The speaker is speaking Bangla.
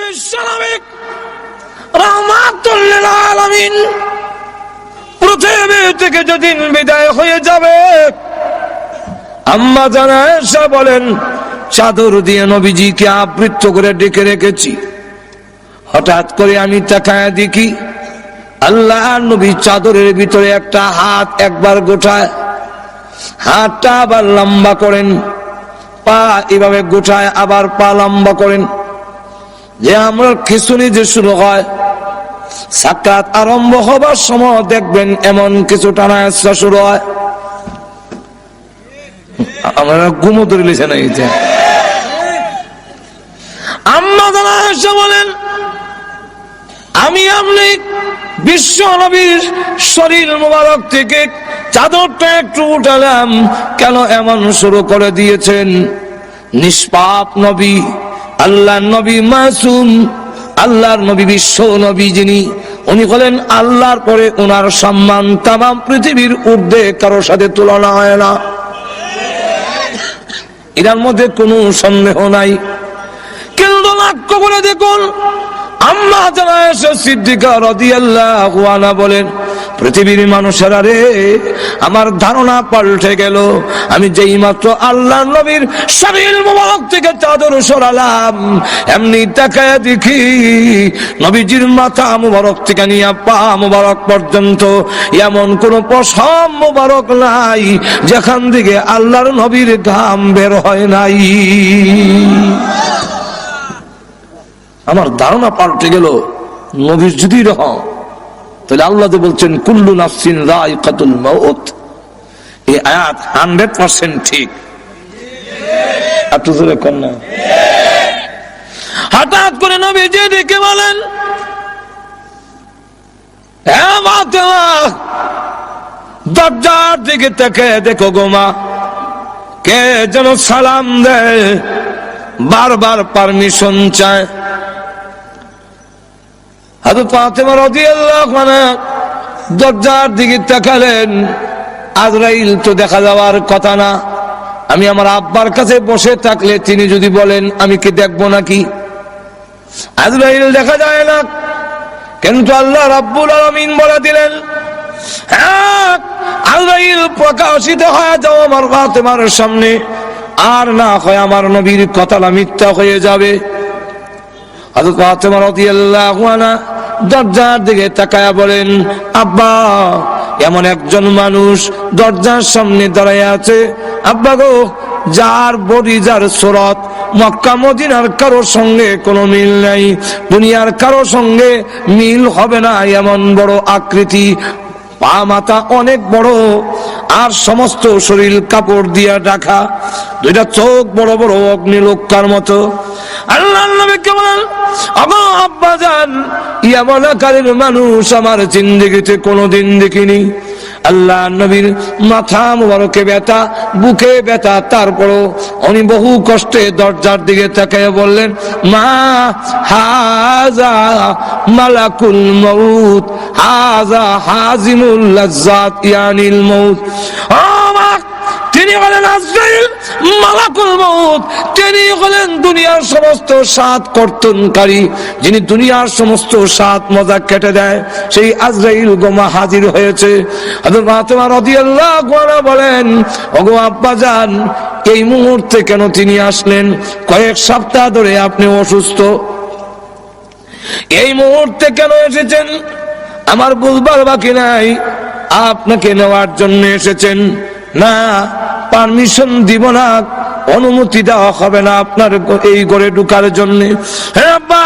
বিশ্বনবী রাহমাতুল লিল আলামিন পৃথিবী থেকে যেদিন বিদায় হয়ে যাবে, আম্মা জান আয়েশা বলেন, চাদর দিয়ে নবীজিকে আবৃত করে ডেকে রেখেছি। হঠাৎ করে আমি তাকায় দেখি আল্লাহর নবী চাদরের ভিতরে একটা হাত একবার গোটায়, হাতটা আবার লম্বা করেন, পা এভাবে গোটায় আবার পা লম্বা করেন। যে আমরা খিচুড়ি যে শুরু হয়, সাকাত আরম্ভ হবার সময় দেখবেন এমন কিছু টানা আসা শুরু হয়। আমরা ঘুমো ধরে লিখে না। আম্মা জানা এসে বলেন, আমি আপনি বিশ্ব নবীর শরীর মোবারক থেকে চাদরটা একটু উঠালাম, কেন এমন শুরু করে দিয়েছেন? নিষ্পাপ নবী, আল্লাহর নবী মাসুম, আল্লাহর নবী বিশ্ব নবী যিনি, উনি হলেন আল্লাহর পরে ওনার সম্মান তামাম পৃথিবীর ঊর্ধ্বে কারোর সাথে তুলনা হয় না, এটার মধ্যে কোনো সন্দেহ নাই। কিন্তু লক্ষ্য করে দেখুন, আম্মা জান আয়েশা সিদ্দিকা রাদিয়াল্লাহু আনহা বলেন, পৃথিবীর মানুষেরা রে, আমার ধারণা পাল্টে গেল। আমি যেই মাত্র আল্লাহর নবীর শরীর মোবারক থেকে চাদর সরালাম, এমনি তাকায় দেখি নবীজির মাথা মোবারক থেকে নিয়ে পা মোবারক পর্যন্ত এমন কোন পশম মোবারক নাই যেখান থেকে আল্লাহর নবীর ঘাম বের হয় নাই। আমার ধারণা পাল্টে গেল। নবীর যদি রহ, তাহলে আল্লাহ যে বলছেন কুল্লু নাফসিন যায়িকাতুল মাউত, এই আয়াত 100% ঠিক। একটু জোরে কোন না। হঠাৎ করে নবীজি ডেকে বলেন, হে ফাতেমা, দরজার দিকে তাকিয়ে দেখো গো মা, কে যেন সালাম দেয়, বারবার পারমিশন চায়। হযরত ফাতেমা রাদিয়াল্লাহু আনহা দরজার দিকে তাকালেন, আজরাইল তো দেখা যাওয়ার কথা না। আমি আমার আব্বার কাছে বসে থাকলে তিনি যদি বলেন, আমি কি দেখবো নাকি? আজরাইল দেখা যায় না, কিন্তু আল্লাহ রাব্বুল আলামিন বলে দিলেন, হ্যাঁ আজরাইল প্রকাশিত হয়ে যাও আমার ফাতেমার সামনে, আর না হয় আমার নবীর কথাটা মিথ্যা হয়ে যাবে। হযরত ফাতেমা রাদিয়াল্লাহু আনহা দরজার দিকে তাকায়া বলেন, আব্বা, এমন একজন মানুষ দরজার সামনে দাঁড়ায় আছে, আব্বা গো, যার বডি, যার সুরত মক্কা মদিনার কারোর সঙ্গে কোনো মিল নাই, দুনিয়ার কারোর সঙ্গে মিল হবে না, এমন বড় আকৃতি, পা মাথা অনেক বড়, আর সমস্ত শরীর কাপড় দিয়া ঢাকা, দুইটা চোখ বড় বড় অগ্নিলোকার মতো। আল্লাহর নবীকে বলেন, ওগো আব্বা জান, এমন আকারের মানুষ আমার জিন্দেগিতে কোনোদিন দেখিনি। আল্লাহ নবীর মাথা মুবারকে ব্যথা, বুকে ব্যথা, তারপরও উনি বহু কষ্টে দরজার দিকে তাকিয়ে বললেন, মা হাযা মালাকুল মউত, হাযা হাজিমুল লাজ্জাত ইয়ানিল মউত। ও মা, তিনি হলেন আজরাইল, মালাকুল মউত, তিনি হলেন দুনিয়ার সমস্ত স্বাদ কর্তনকারী, যিনি দুনিয়ার সমস্ত স্বাদ মজা কেটে দেয়, সেই আজরাইল গোমা হাজির হয়েছে। হযরত ফাতেমা রাদিয়াল্লাহু আনহা বলেন, ওগো আব্বা জান, এই মুহূর্তে কেন তিনি আসলেন? কয়েক সপ্তাহ ধরে আপনি অসুস্থ, এই মুহূর্তে কেন এসেছেন আমার বুঝবার বাকি নাই। আপনাকে নেওয়ার জন্য এসেছেন? না, পারমিশন দিব না, অনুমতি দেওয়া হবে না আপনার এই ঘরে ঢোকার জন্য। হ্যাঁ আব্বা।